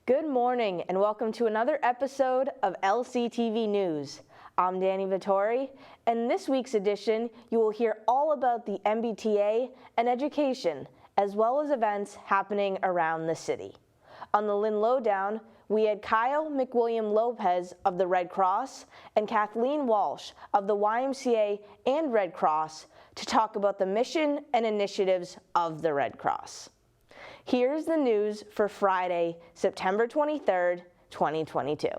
Good morning and welcome to another episode of LCTV News. I'm Dani Vittori, and in this week's edition, you will hear all about the MBTA and education, as well as events happening around the city. On the Lynn Lowdown, we had Kyle McWilliam Lopez of the Red Cross and Kathleen Walsh of the YMCA and Red Cross to talk about the mission and initiatives of the Red Cross. Here's the news for Friday, September 23rd, 2022.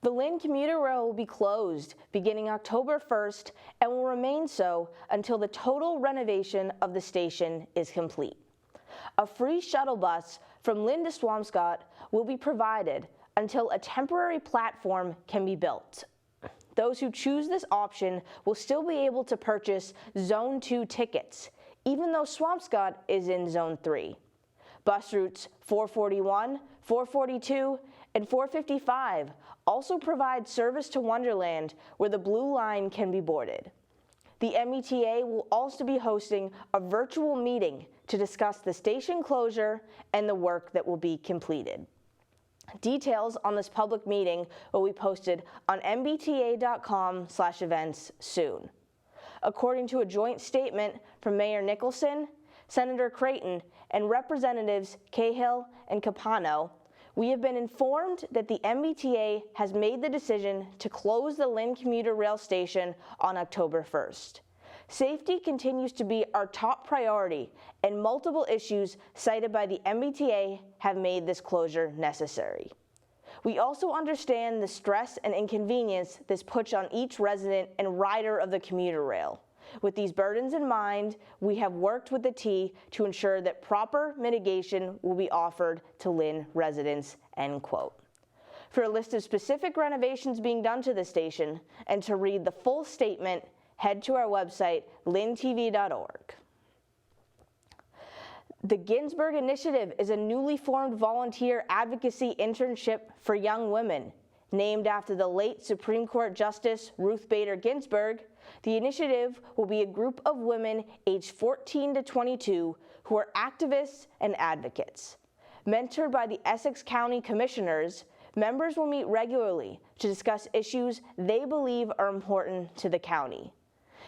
The Lynn commuter rail will be closed beginning October 1st and will remain so until the total renovation of the station is complete. A free shuttle bus from Lynn to Swampscott will be provided until a temporary platform can be built. Those who choose this option will still be able to purchase Zone 2 tickets, even though Swampscott is in Zone 3. Bus routes 441, 442, and 455 also provide service to Wonderland, where the Blue Line can be boarded. The MBTA will also be hosting a virtual meeting to discuss the station closure and the work that will be completed. Details on this public meeting will be posted on mbta.com/events soon. According to a joint statement from Mayor Nicholson, Senator Creighton, and Representatives Cahill and Capano, we have been informed that the MBTA has made the decision to close the Lynn commuter rail station on October 1st. Safety continues to be our top priority, and multiple issues cited by the MBTA have made this closure necessary. We also understand the stress and inconvenience this puts on each resident and rider of the commuter rail. With these burdens in mind, we have worked with the T to ensure that proper mitigation will be offered to Lynn residents, end quote. For a list of specific renovations being done to the station and to read the full statement, head to our website, lyntv.org. The Ginsburg Initiative is a newly formed volunteer advocacy internship for young women. Named after the late Supreme Court Justice Ruth Bader Ginsburg, the initiative will be a group of women aged 14 to 22 who are activists and advocates. Mentored by the Essex County Commissioners, members will meet regularly to discuss issues they believe are important to the county.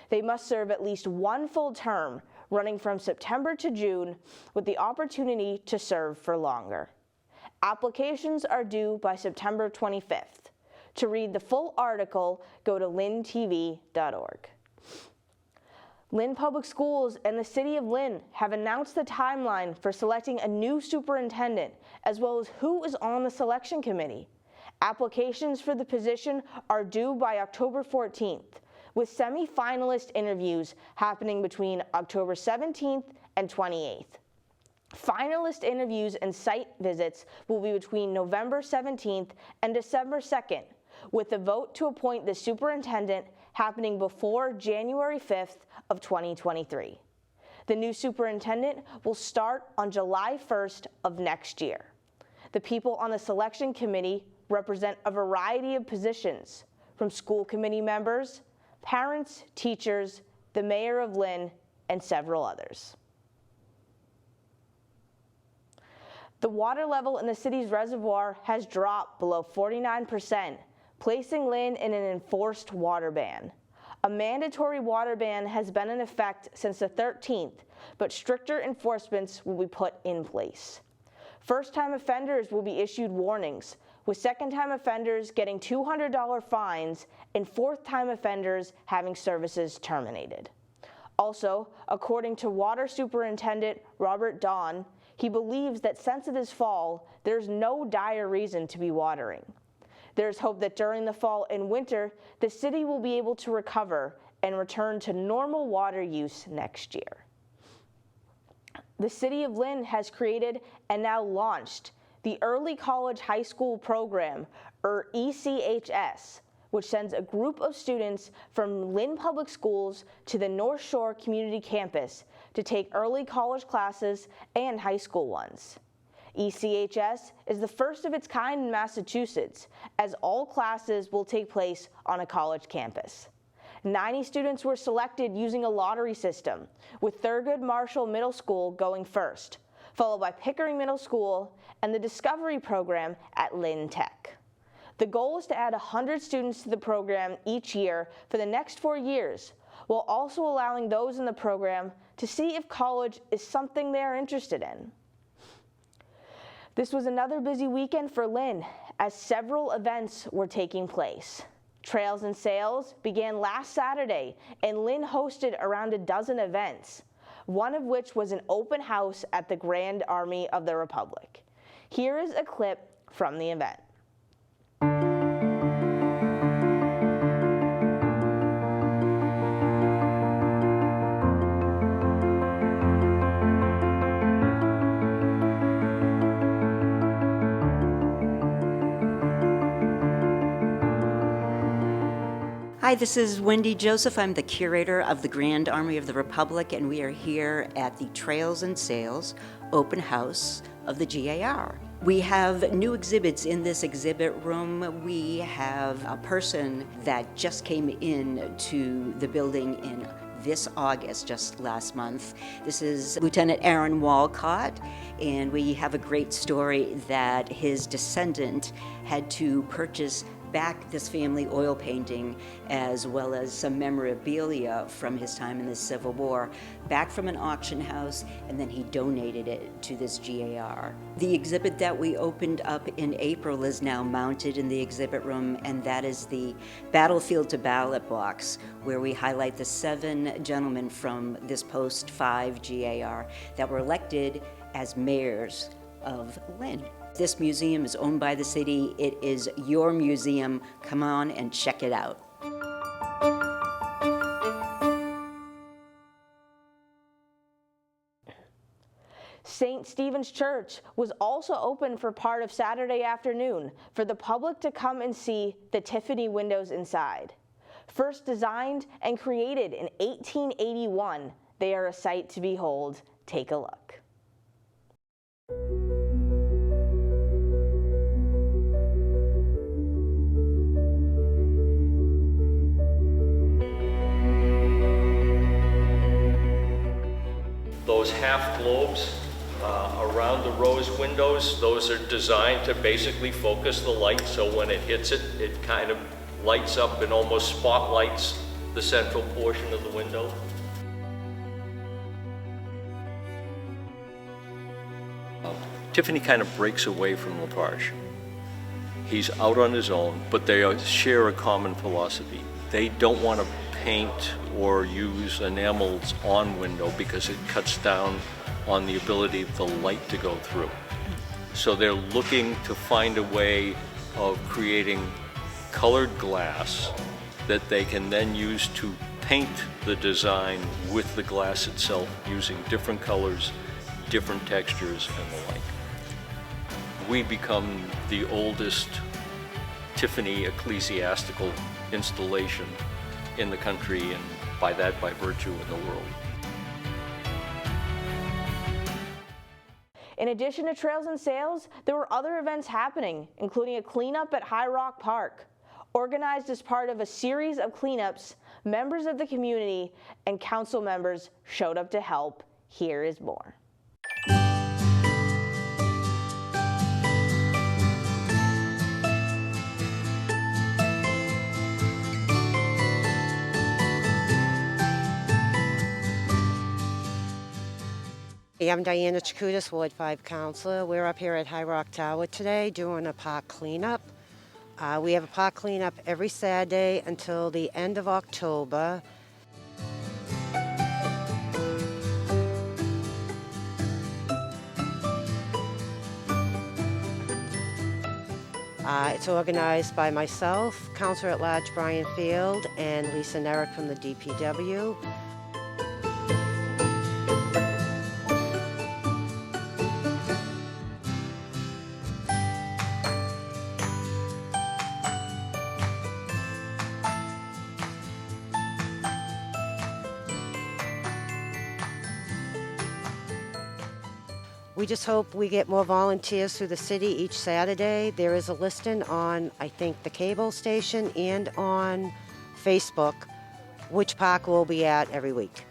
They must serve at least one full term, running from September to June, with the opportunity to serve for longer. Applications are due by September 25th. To read the full article, go to lyntv.org. Lynn Public Schools and the City of Lynn have announced the timeline for selecting a new superintendent, as well as who is on the selection committee. Applications for the position are due by October 14th, with semi-finalist interviews happening between October 17th and 28th. Finalist interviews and site visits will be between November 17th and December 2nd, with the vote to appoint the superintendent happening before January 5th of 2023. The new superintendent will start on July 1st of next year. The people on the selection committee represent a variety of positions, from school committee members, parents, teachers, the mayor of Lynn, and several others. The water level in the city's reservoir has dropped below 49%, placing Lynn in an enforced water ban. A mandatory water ban has been in effect since the 13th, but stricter enforcements will be put in place. First-time offenders will be issued warnings, with second-time offenders getting $200 fines and fourth-time offenders having services terminated. Also, according to Water Superintendent Robert Dawn, He believes that since it is fall, there's no dire reason to be watering. There's hope that during the fall and winter, the city will be able to recover and return to normal water use next year. The City of Lynn has created and now launched the Early College High School Program, or ECHS, which sends a group of students from Lynn Public Schools to the North Shore Community Campus to take early college classes and high school ones. ECHS is the first of its kind in Massachusetts, as all classes will take place on a college campus. 90 students were selected using a lottery system, with Thurgood Marshall Middle School going first, followed by Pickering Middle School and the Discovery Program at Lynn Tech. The goal is to add 100 students to the program each year for the next 4 years, while also allowing those in the program to see if college is something they are interested in. This was another busy weekend for Lynn, as several events were taking place. Trails and Sales began last Saturday, and Lynn hosted around a dozen events, one of which was an open house at the Grand Army of the Republic. Here is a clip from the event. Hi, this is Wendy Joseph. I'm the curator of the Grand Army of the Republic, and we are here at the Trails and Sales open house of the GAR. We have new exhibits in this exhibit room. We have a person that just came in to the building in this August, just last month. This is Lieutenant Aaron Walcott, and we have a great story that his descendant had to purchase back this family oil painting, as well as some memorabilia from his time in the Civil War, back from an auction house, and then he donated it to this GAR. The exhibit that we opened up in April is now mounted in the exhibit room, and that is the Battlefield to Ballot box, where we highlight the 7 gentlemen from this post-5 GAR that were elected as mayors of Lynn. This museum is owned by the city. It is your museum. Come on and check it out. St. Stephen's Church was also open for part of Saturday afternoon for the public to come and see the Tiffany windows inside. First designed and created in 1881, they are a sight to behold. Take a look. Those half globes around the rose windows, those are designed to basically focus the light, so when it hits it, it kind of lights up and almost spotlights the central portion of the window. Tiffany kind of breaks away from Lafarge. He's out on his own, but they share a common philosophy. They don't want to paint or use enamels on window because it cuts down on the ability of the light to go through. So they're looking to find a way of creating colored glass that they can then use to paint the design with the glass itself using different colors, different textures, and the like. We become the oldest Tiffany ecclesiastical installation in the country, and by virtue in the world. In addition to Trails and Sales, there were other events happening, including a cleanup at High Rock Park. Organized as part of a series of cleanups, members of the community and council members showed up to help. Here is more. Hey, I'm Diana Chakutis, Ward 5 Councilor. We're up here at High Rock Tower today doing a park cleanup. We have a park cleanup every Saturday until the end of October. It's organized by myself, Counselor at Large Brian Field, and Lisa Nerrick from the DPW. We just hope we get more volunteers through the city each Saturday. There is a listing on, I think, the cable station and on Facebook, which park we'll be at every week.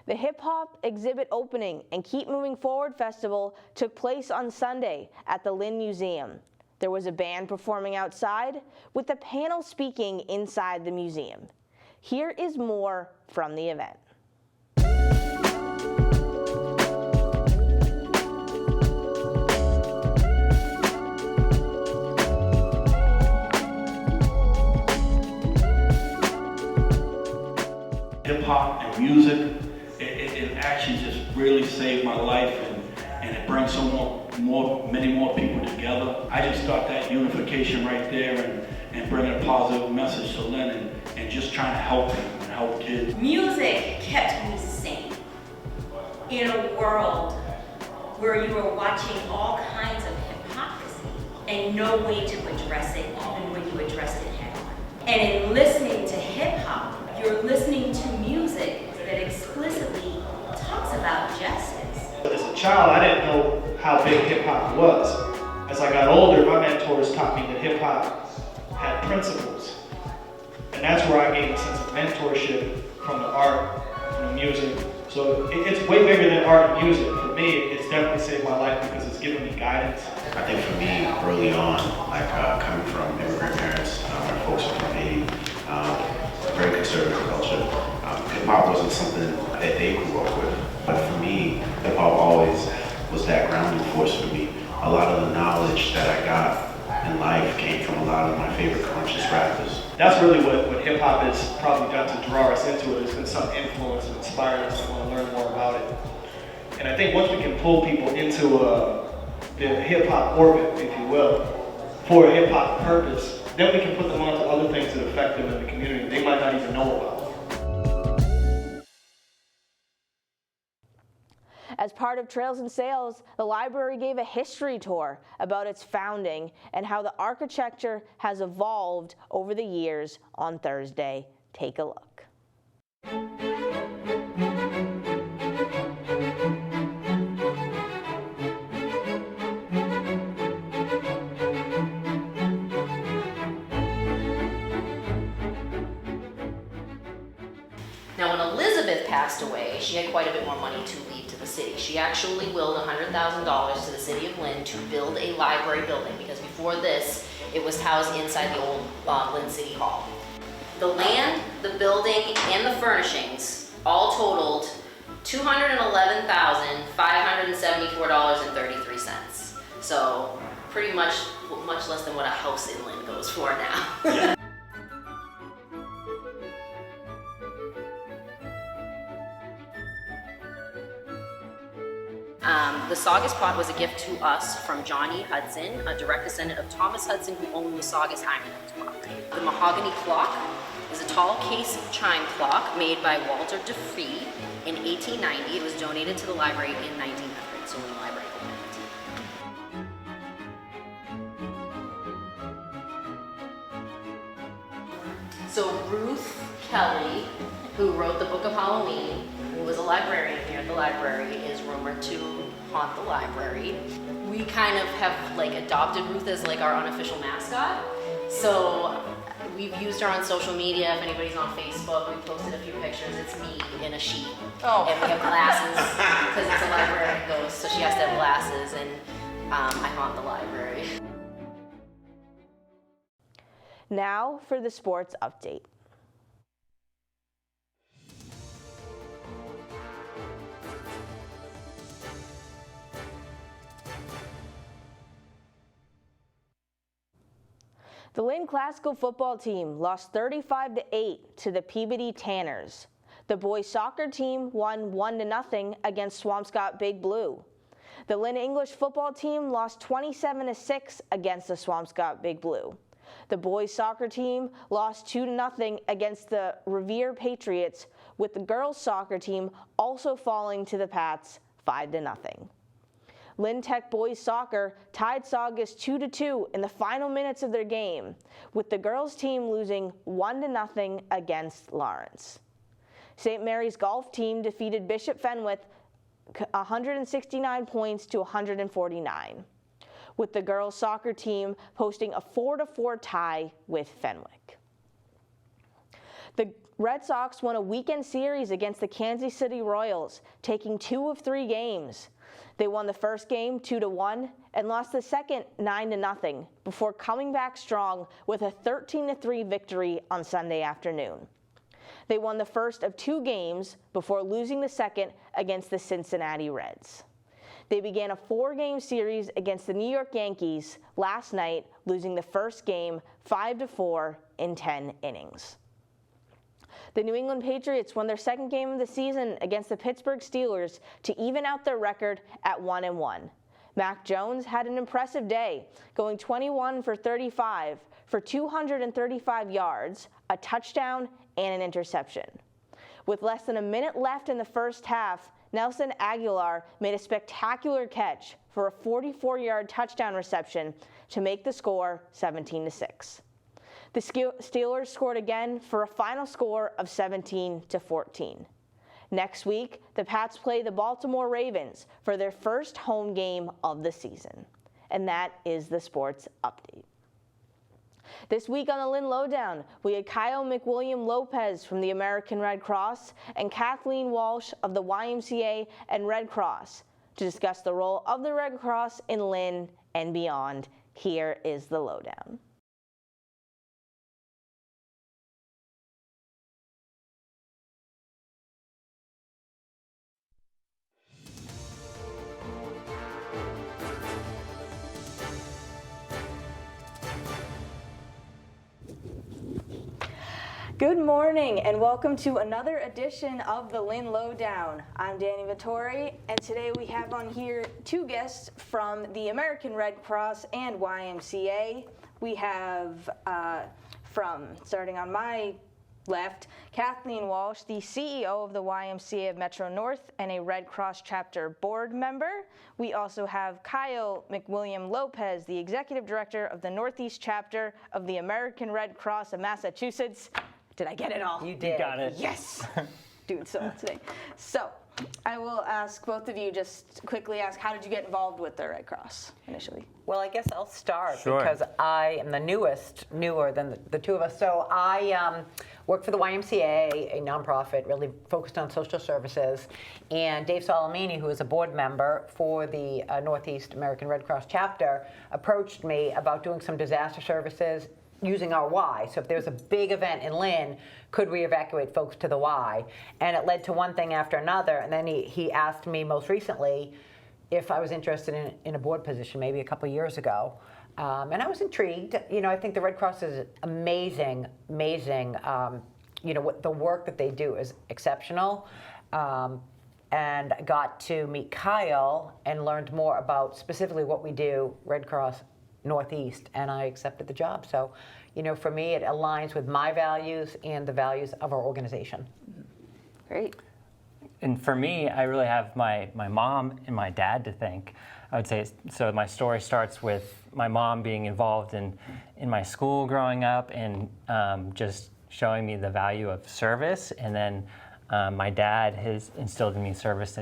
The Hip Hop Exhibit Opening and Keep Moving Forward Festival took place on Sunday at the Lynn Museum. There was a band performing outside, with the panel speaking inside the museum. Here is more from the event. Hip hop and music, it actually just really saved my life, and it brings many more people together. I just thought that unification right there and bringing a positive message to Lynn and just trying to help people and help kids. Music kept me sane in a world where you were watching all kinds of hypocrisy and no way to address it, even when you addressed it head on. And in listening to hip hop, you're listening to music that explicitly talks about justice. As a child, I didn't know how big hip hop was. As I got older, my mentors taught me that hip hop had principles. And that's where I gained a sense of mentorship from the art, from the music. So it's way bigger than art and music. For me, it's definitely saved my life because it's given me guidance. I think for me, early on, like coming from immigrant parents, my folks are from Haiti, very conservative culture. Hip hop wasn't something that they grew up with. But for me, hip hop always was that grounding force for me. A lot of the knowledge that I got in life came from a lot of my favorite conscious rappers. That's really what hip hop has probably done to draw us into it. It's been some influence and inspired us to want to learn more about it. And I think once we can pull people into the hip hop orbit, if you will, for a hip hop purpose, then we can put them onto other things that affect them in the community they might not even know about. As part of Trails and Sales, the library gave a history tour about its founding and how the architecture has evolved over the years on Thursday. Take a look. Now, when Elizabeth passed away, she had quite a bit more money to leave to the city. She actually willed $100,000 to the city of Lynn to build a library building, because before this, it was housed inside the old Lynn City Hall. The land, the building, and the furnishings all totaled $211,574.33. So pretty much less than what a house in Lynn goes for now. Yeah. The Saugus pot was a gift to us from Johnny Hudson, a direct descendant of Thomas Hudson, who owned the Saugus Ironworks property. The Mahogany Clock is a tall case chime clock made by Walter DeFree in 1890. It was donated to the library in 1900, so when the library opened. So Ruth Kelly, who wrote the Book of Halloween, who was a librarian here at the library, is rumored to haunt the library. We kind of have adopted Ruth as our unofficial mascot. So we've used her on social media. If anybody's on Facebook, we've posted a few pictures. It's me in a sheet. Oh. And we have glasses because it's a librarian ghost, so she has to have glasses, and I haunt the library. Now for the sports update. The Lynn Classical football team lost 35-8 to the Peabody Tanners. The boys soccer team won 1-0 against Swampscott Big Blue. The Lynn English football team lost 27-6 against the Swampscott Big Blue. The boys soccer team lost 2-0 against the Revere Patriots, with the girls soccer team also falling to the Pats 5-0. Lynn Tech boys soccer tied Saugus 2-2 in the final minutes of their game, with the girls team losing 1-0 against Lawrence. St. Mary's golf team defeated Bishop Fenwith 169 points to 149, with the girls soccer team posting a 4-4 tie with Fenwick. The Red Sox won a weekend series against the Kansas City Royals, taking 2 of 3 games. They won the first game 2-1 and lost the second 9-0 before coming back strong with a 13-3 victory on Sunday afternoon. They won the first of 2 games before losing the second against the Cincinnati Reds. They began a 4-game series against the New York Yankees last night, losing the first game 5-4 in 10 innings. The New England Patriots won their second game of the season against the Pittsburgh Steelers to even out their record at 1-1. Mac Jones had an impressive day, going 21 for 35 for 235 yards, a touchdown, and an interception. With less than a minute left in the first half, Nelson Aguilar made a spectacular catch for a 44-yard touchdown reception to make the score 17-6. The Steelers scored again for a final score of 17-14. Next week, the Pats play the Baltimore Ravens for their first home game of the season. And that is the sports update. This week on the Lynn Lowdown, we had Kyle McWilliam Lopez from the American Red Cross and Kathleen Walsh of the YMCA and Red Cross to discuss the role of the Red Cross in Lynn and beyond. Here is the Lowdown. Good morning and welcome to another edition of the Lynn Lowdown. I'm Dani Vittori, and today we have on here 2 guests from the American Red Cross and YMCA. We have from, starting on my left, Kathleen Walsh, the CEO of the YMCA of Metro North and a Red Cross chapter board member. We also have Kyle McWilliam Lopez, the executive director of the Northeast chapter of the American Red Cross of Massachusetts. Did I get it all? You did. You got it. Yes. Doing so today. So I will ask both of you, just quickly ask, how did you get involved with the Red Cross initially? Well, I guess I'll start Sure. because I am the newer than the 2 of us. So I work for the YMCA, a nonprofit really focused on social services. And Dave Solomini, who is a board member for the Northeast American Red Cross chapter, approached me about doing some disaster services using our Y. So if there's a big event in Lynn, could we evacuate folks to the Y? And it led to one thing after another. And then he asked me most recently if I was interested in a board position, maybe a couple years ago. And I was intrigued. You know, I think the Red Cross is amazing. You know, what the work that they do is exceptional. And I got to meet Kyle and learned more about specifically what we do, Red Cross Northeast, and I accepted the job. So, you know, for me, it aligns with my values and the values of our organization. Great. And for me, I really have my mom and my dad to thank. I would say, so my story starts with my mom being involved in my school growing up and just showing me the value of service. And then my dad has instilled in me service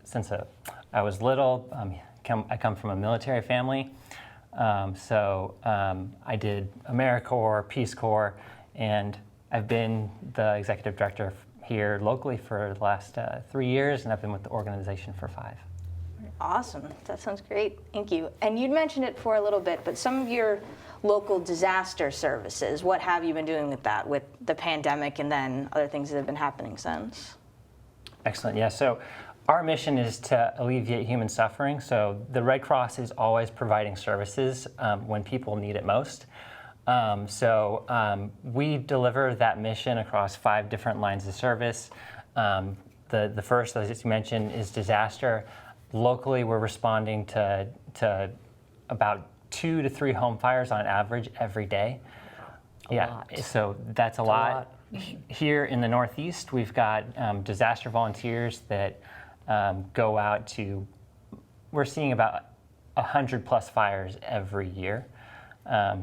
since I was little. I come from a military family. So I did AmeriCorps, Peace Corps, and I've been the executive director here locally for the last 3 years, and I've been with the organization for 5. Awesome. That sounds great. Thank you. And you'd mentioned it for a little bit, but some of your local disaster services, what have you been doing with that, with the pandemic and then other things that have been happening since? Excellent. Yeah. So our mission is to alleviate human suffering. So the Red Cross is always providing services when people need it most. We deliver that mission across 5 different lines of service. The first, as you mentioned, is disaster. Locally, we're responding to about 2 to 3 home fires on average every day. A lot. So that's a lot. Here in the Northeast, we've got disaster volunteers that go out to, we're seeing about 100+ fires every year.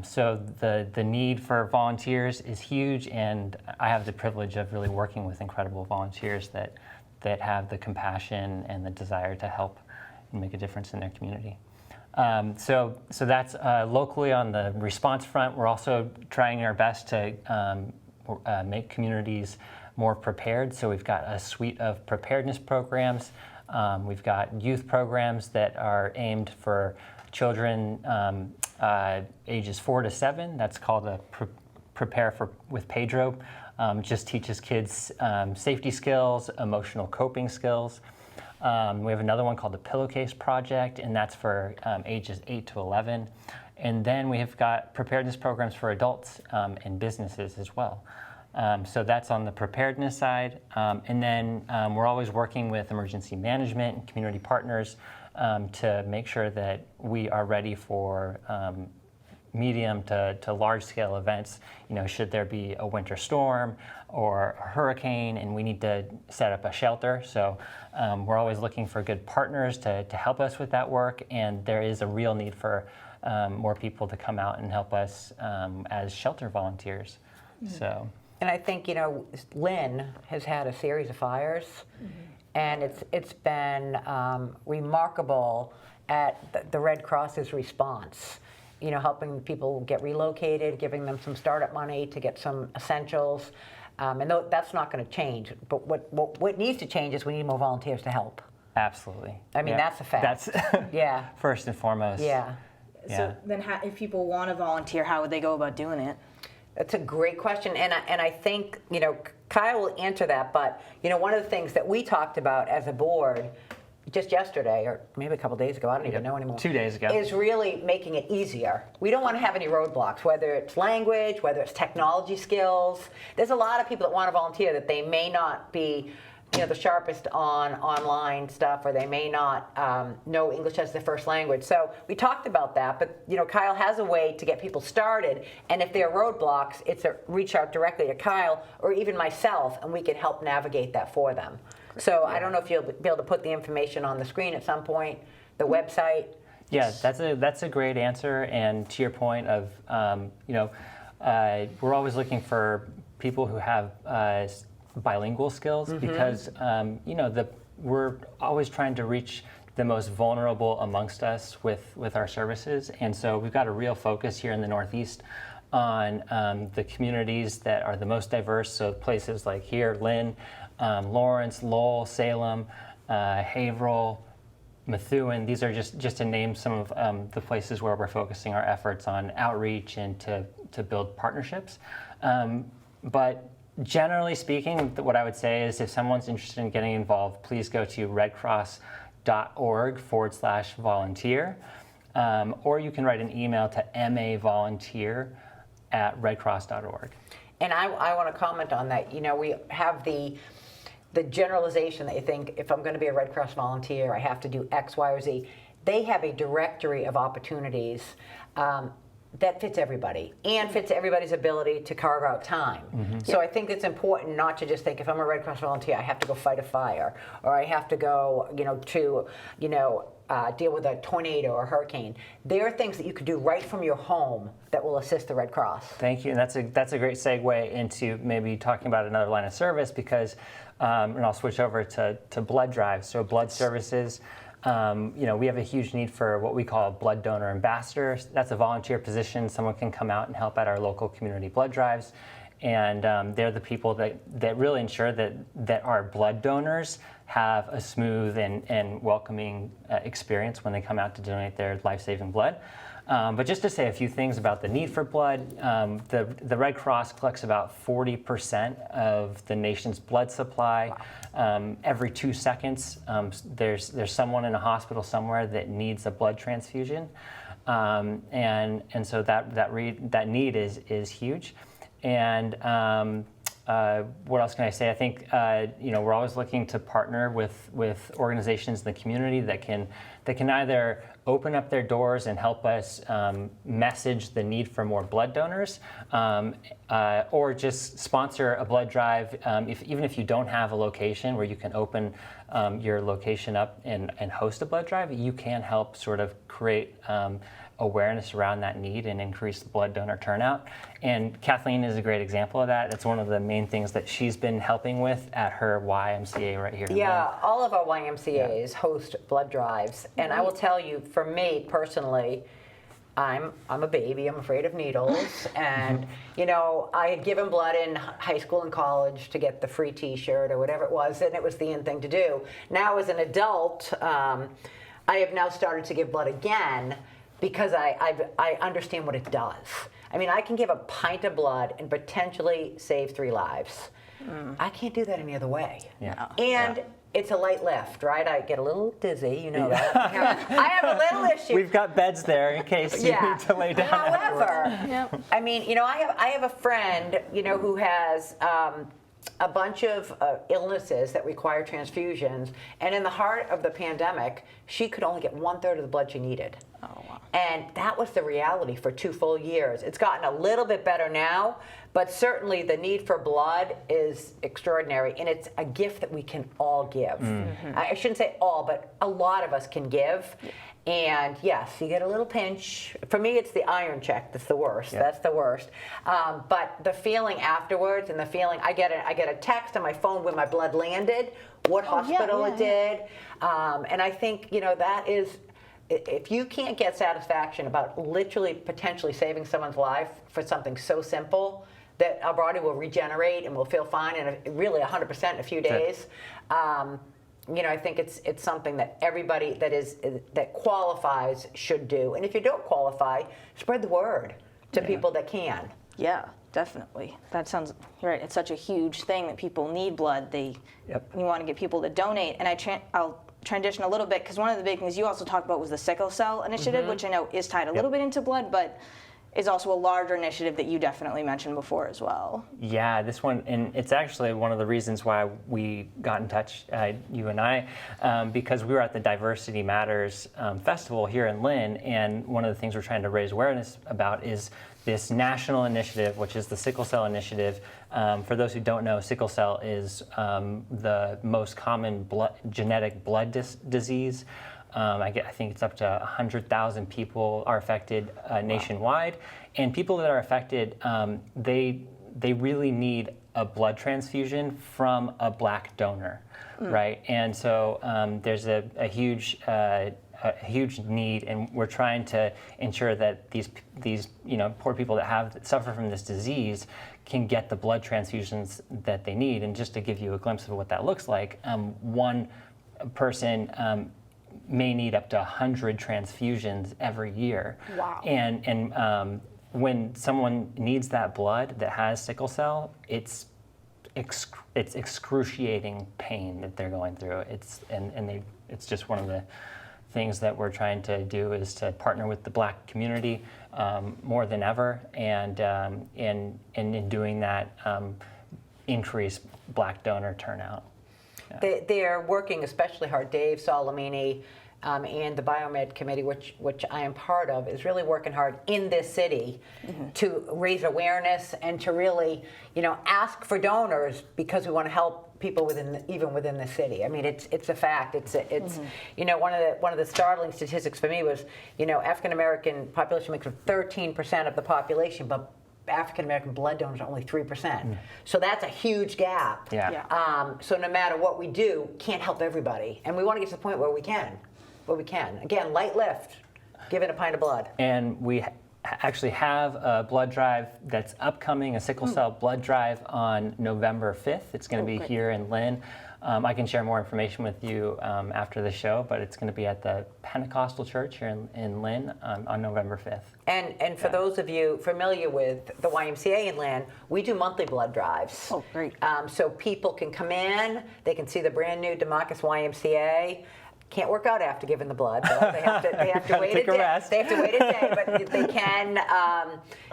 So the need for volunteers is huge, and I have the privilege of really working with incredible volunteers that have the compassion and the desire to help and make a difference in their community. So that's locally on the response front. We're also trying our best to make communities more prepared. So we've got a suite of preparedness programs. We've got youth programs that are aimed for children ages 4 to 7. That's called a Prepare with Pedro. Just teaches kids safety skills, emotional coping skills. We have another one called the Pillowcase Project, and that's for ages 8 to 11. And then we have got preparedness programs for adults and businesses as well. So that's on the preparedness side. And then we're always working with emergency management and community partners to make sure that we are ready for medium to large scale events. Should there be a winter storm or a hurricane and we need to set up a shelter. So we're always looking for good partners to help us with that work, and there is a real need for more people to come out and help us as shelter volunteers. So. And I think, Lynn has had a series of fires, and it's been remarkable at the Red Cross's response. Helping people get relocated, giving them some startup money to get some essentials. And that's not going to change. But what needs to change is we need more volunteers to help. Absolutely. I mean, that's a fact. That's first and foremost. Yeah. So then if people want to volunteer, how would they go about doing it? That's a great question, and I think Kyle will answer that. But one of the things that we talked about as a board just yesterday, or maybe a couple days ago, I don't even know anymore. 2 days ago. Is really making it easier. We don't want to have any roadblocks, whether it's language, whether it's technology skills. There's a lot of people that want to volunteer that they may not be the sharpest on online stuff, or they may not know English as their first language. So we talked about that, but Kyle has a way to get people started, and if there are roadblocks, it's a reach out directly to Kyle or even myself, and we can help navigate that for them. So I don't know if you'll be able to put the information on the screen at some point, the website. Yeah, that's a great answer, and to your point of we're always looking for people who have bilingual skills, because we're always trying to reach the most vulnerable amongst us with our services, and so we've got a real focus here in the Northeast on the communities that are the most diverse. So places like here, Lynn, Lawrence, Lowell, Salem, Haverhill, Methuen. These are just to name some of the places where we're focusing our efforts on outreach and to build partnerships. But generally speaking, what I would say is if someone's interested in getting involved, please go to redcross.org/volunteer, or you can write an email to mavolunteer@redcross.org. And I want to comment on that. We have the generalization that you think, if I'm going to be a Red Cross volunteer, I have to do X, Y, or Z. They have a directory of opportunities that fits everybody and fits everybody's ability to carve out time. So I think it's important not to just think, if I'm a Red Cross volunteer, I have to go fight a fire, or I have to go, to deal with a tornado or hurricane. There are things that you could do right from your home that will assist the Red Cross. Thank you, and that's a great segue into maybe talking about another line of service, because, and I'll switch over to blood drives. So blood services. We have a huge need for what we call blood donor ambassadors. That's a volunteer position. Someone can come out and help at our local community blood drives. And they're the people that really ensure that our blood donors have a smooth and welcoming experience when they come out to donate their life-saving blood. But just to say a few things about the need for blood, the Red Cross collects about 40% of the nation's blood supply. Wow. Every 2 seconds, there's someone in a hospital somewhere that needs a blood transfusion, and so that need is huge. And what else can I say? I think we're always looking to partner with organizations in the community that can either open up their doors and help us message the need for more blood donors, or just sponsor a blood drive. Even if you don't have a location where you can open your location up and host a blood drive, you can help sort of create awareness around that need and increase the blood donor turnout. And Kathleen is a great example of that. It's one of the main things that she's been helping with at her YMCA right here. Yeah, all of our YMCAs host blood drives. And I will tell you, for me personally, I'm a baby, I'm afraid of needles, and I had given blood in high school and college to get the free t-shirt or whatever it was, and it was the in thing to do. Now as an adult, I have now started to give blood again, because I understand what it does. I mean, I can give a pint of blood and potentially save 3 lives. I can't do that any other way. Yeah. And it's a light lift, right? I get a little dizzy, you know that. I have a little issue. We've got beds there in case you need to lay down. However, I mean, I have a friend, who has a bunch of illnesses that require transfusions, and in the heart of the pandemic, she could only get 1/3 of the blood she needed. Oh, wow. And that was the reality for 2 full years. It's gotten a little bit better now, but certainly the need for blood is extraordinary, and it's a gift that we can all give. I shouldn't say all, but a lot of us can give. And yes, you get a little pinch. For me, it's the iron check that's the worst. Yeah. That's the worst. But the feeling afterwards, and the feeling, I get a text on my phone when my blood landed, what hospital it did, and I think that is. If you can't get satisfaction about literally potentially saving someone's life for something so simple that our body will regenerate and will feel fine and really 100% in a few days, I think it's something that everybody that qualifies should do. And if you don't qualify, spread the word to people that can. Yeah, definitely. That sounds right. It's such a huge thing that people need blood. You want to get people to donate. And I'll transition a little bit, because one of the big things you also talked about was the sickle cell initiative, which I know is tied a little bit into blood, but is also a larger initiative that you definitely mentioned before as well. Yeah, this one, and it's actually one of the reasons why we got in touch, you and I, because we were at the Diversity Matters Festival here in Lynn, and one of the things we're trying to raise awareness about is this national initiative, which is the Sickle Cell Initiative. For those who don't know, sickle cell is the most common genetic blood disease. I think it's up to 100,000 people are affected nationwide, and people that are affected, they really need a blood transfusion from a Black donor, right? And so there's a huge need, and we're trying to ensure that these poor people that suffer from this disease can get the blood transfusions that they need. And just to give you a glimpse of what that looks like, one person may need up to 100 transfusions every year. Wow. And when someone needs that blood that has sickle cell, it's excruciating pain that they're going through. It's just one of the things that we're trying to do is to partner with the Black community more than ever, and in doing that, increase Black donor turnout. Yeah. They're working especially hard. Dave Solimene and the Biomed Committee, which I am part of, is really working hard in this city to raise awareness and to really, ask for donors, because we want to help people even within the city. I mean, it's a fact. It's one of the startling statistics for me was, African American population makes up 13% of the population, but African American blood donors are only 3%. So that's a huge gap. Yeah. So no matter what we do, can't help everybody, and we want to get to the point where we can. Again, light lift, give it a pint of blood. And we actually have a blood drive that's upcoming, a sickle cell blood drive on November 5th. It's going to be here in Lynn. I can share more information with you after the show, but it's going to be at the Pentecostal Church here in Lynn on November 5th. And for those of you familiar with the YMCA in Lynn, we do monthly blood drives. Oh, great. So people can come in, they can see the brand new DeMarcus YMCA. Can't work out after giving the blood. Though. They have to wait a day. They have to wait a day, but they can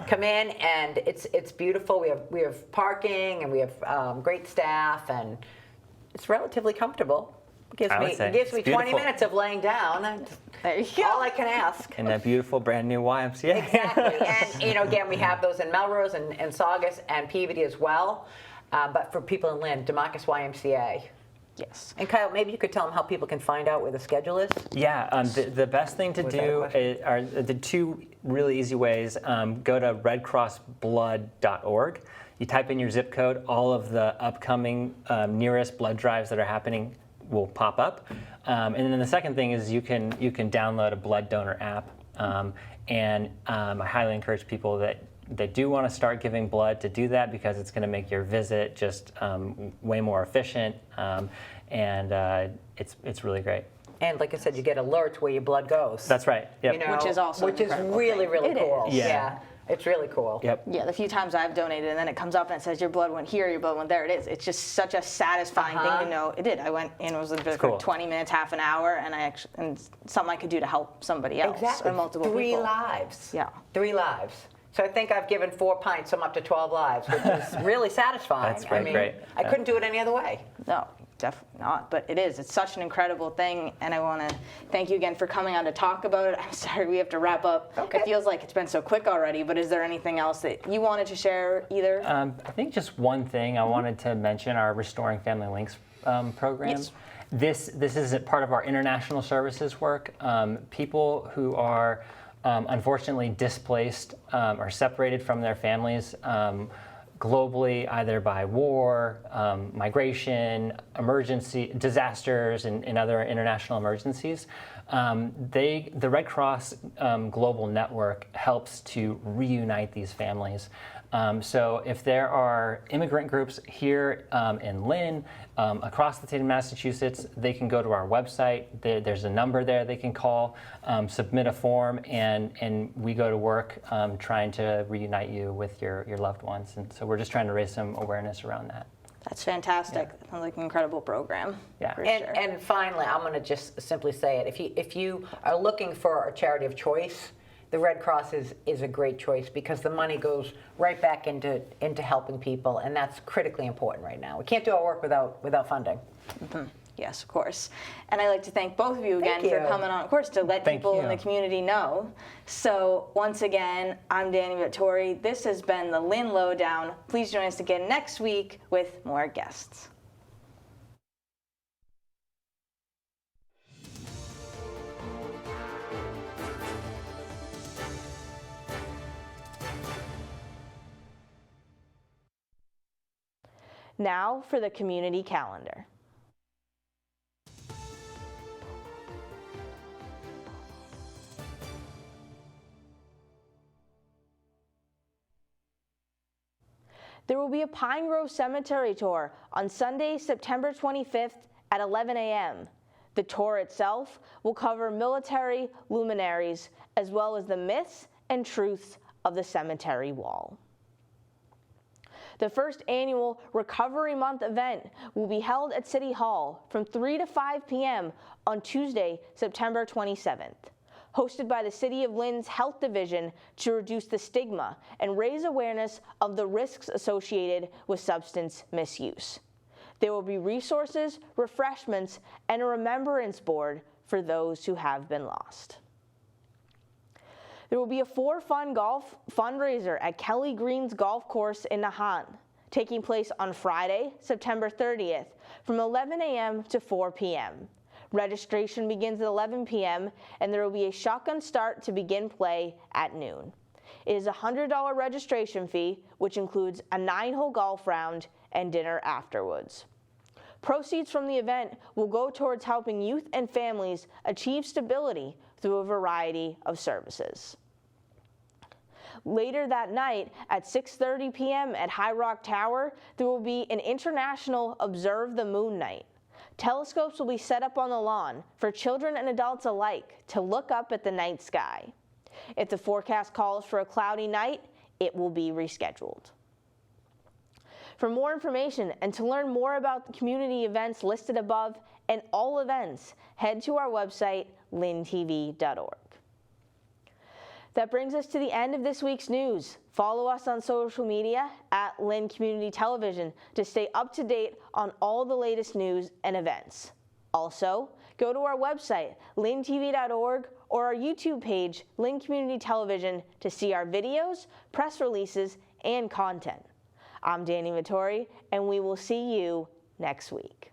come in, and it's beautiful. We have parking, and we have great staff, and it's relatively comfortable. It gives me 20 minutes of laying down. There you go. All I can ask. In that beautiful brand new YMCA. Exactly. And again, we have those in Melrose and Saugus and Peabody as well. But for people in Lynn, DeMarcus YMCA. Yes. And Kyle, maybe you could tell them how people can find out where the schedule is? Yeah, the best thing to do are the two really easy ways. Go to redcrossblood.org. You type in your zip code, all of the upcoming nearest blood drives that are happening will pop up. And then the second thing is you can download a blood donor app. And I highly encourage people that do want to start giving blood to do that, because it's going to make your visit just way more efficient, and it's really great. And like I said, you get alerts where your blood goes. That's right. Yep. Which is also which is really cool. It is. Yeah. It's really cool. Yep. Yeah, the few times I've donated and then it comes up and it says your blood went here, your blood went there. It is. It's just such a satisfying thing to know. It did. I went and was in bed for 20 minutes, half an hour, and something I could do to help somebody else Exactly. or multiple Three people. lives. Yeah. 3 lives. So I think I've given 4 pints, so I'm up to 12 lives, which is really satisfying. That's great. I couldn't do it any other way. No, definitely not. But it is. It's such an incredible thing, and I want to thank you again for coming on to talk about it. I'm sorry we have to wrap up. Okay. It feels like it's been so quick already, but is there anything else that you wanted to share either? I think just one thing I wanted to mention, our Restoring Family Links program. Yes. This is a part of our international services work. People who are unfortunately displaced or separated from their families globally, either by war, migration, emergency, disasters, and other international emergencies. The Red Cross Global Network helps to reunite these families. So if there are immigrant groups here in Lynn, across the state of Massachusetts, they can go to our website. There's a number there they can call, submit a form, and we go to work trying to reunite you with your loved ones. And so we're just trying to raise some awareness around that. That's fantastic. That sounds like an incredible program. Yeah. For sure. And finally, I'm going to just simply say it. If you are looking for a charity of choice, the Red Cross is a great choice, because the money goes right back into helping people, and that's critically important right now. We can't do our work without funding. Mm-hmm. Yes, of course. And I'd like to thank both of you again for coming on, of course, to let people in the community know. So once again, I'm Dani Vittori. This has been the Lynn Lowdown. Please join us again next week with more guests. Now for the community calendar. There will be a Pine Grove Cemetery tour on Sunday, September 25th at 11 a.m. The tour itself will cover military luminaries as well as the myths and truths of the cemetery wall. The first annual Recovery Month event will be held at City Hall from 3 to 5 p.m. on Tuesday, September 27th. Hosted by the City of Lynn's Health Division to reduce the stigma and raise awareness of the risks associated with substance misuse. There will be resources, refreshments, and a remembrance board for those who have been lost. There will be a For Fun Golf fundraiser at Kelly Green's Golf Course in Nahant, taking place on Friday, September 30th, from 11 a.m. to 4 p.m. Registration begins at 11 p.m., and there will be a shotgun start to begin play at noon. It is a $100 registration fee, which includes a 9-hole golf round and dinner afterwards. Proceeds from the event will go towards helping youth and families achieve stability through a variety of services. Later that night at 6:30 p.m. at High Rock Tower, there will be an international Observe the Moon night. Telescopes will be set up on the lawn for children and adults alike to look up at the night sky. If the forecast calls for a cloudy night, it will be rescheduled. For more information and to learn more about the community events listed above and all events, head to our website, lyntv.org. That brings us to the end of this week's news. Follow us on social media at Lynn Community Television to stay up to date on all the latest news and events. Also, go to our website, lyntv.org, or our YouTube page, Lynn Community Television, to see our videos, press releases, and content. I'm Dani Vittori, and we will see you next week.